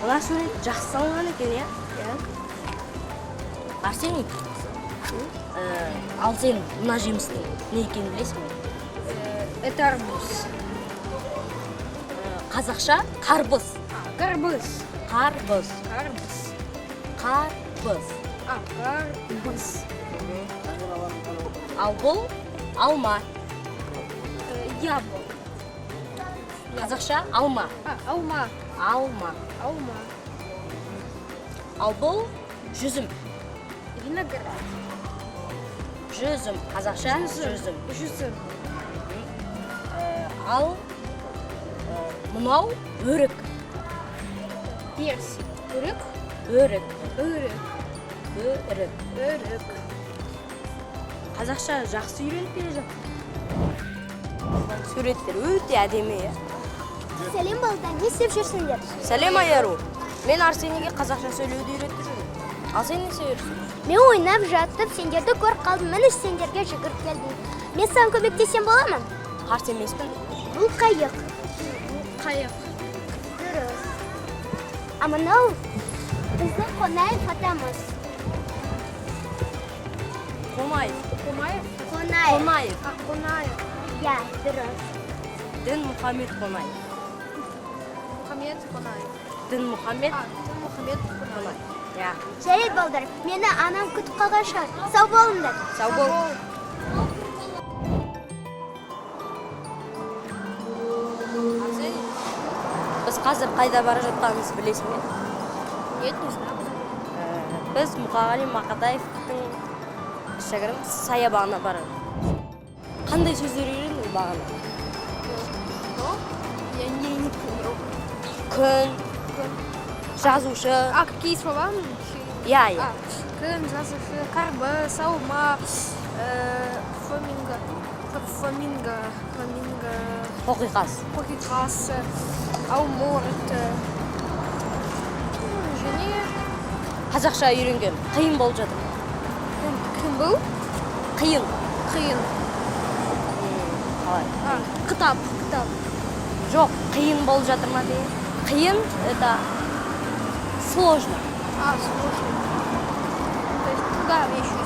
Мына сурет жақсы салынған екен, иә? Арсений, ал сен мына жемістің не екенін білесің бе? Это арбуз. Қазақша қарбыз. Карбыз. Қарбыз. Карбыз. Қарбыз. Карбыз. Ал бұл алма. Яблоко. Қазақша алма. Алма. Алма. Алма. Ал бұл жүзім. Виноград. Жүзім. Қазақша жүзім. Жүзім. Ал мынау өрік. Персик. Өрік. Өрік. Өрік. Өрік. Өрік. Қазақша жақсы үйреніп келе жатыр. Суреттер өте әдемі, иә? Сәлем балдар, не істеп жүрсіңдер? Сәлем Айару. Мен Арсенийге қазақша сөйлеуді үйретіп жүрмін. Ал сен не істеп Мен ойнап жатып, сендерді көріп қалдым. Міне сендерге жүгіріп келдім. Мен саған көмектесем бола ма? Қарсы емеспін. Бұл қайық. Қайық. Дұрыс. А мынау біздің Қонаев атамыз. Қонаев. Қонаев. Қонаев. Қонаев. Қонаев. Я, дұрыс. Дін Мұхаммед Қонаев. Мұхаммед Қонаев. Дін Мұхаммед Мұхаммед Қонаев. Я. Жарайды балдар, мені анам күтіп қалған шығар. Сау болыңдар. Сау бол. Арсений, біз қазір қайда бара жатқанымызды білесің бе? Нет, не знаю. Біз Мұқағали Мақатаевтың кішігірім саябағына барамыз. Қандай сөздер үйрендің бағана? Но я не понял. Күн, жазушы. Какие слова? Я. Күн, жазушы, карбыз, алма, фламинго. Фламинго. Қоқиқаз. Қоқиқаз, алмұрт. Және Қазақша үйренген. Қиын болып жатыр. кім бұл? Қиын. Қиын. Қалай? Кітап. Жоқ, қиын болып жатыр ма дейін? Қиын – это сложно. Сложно. То есть трудовые еще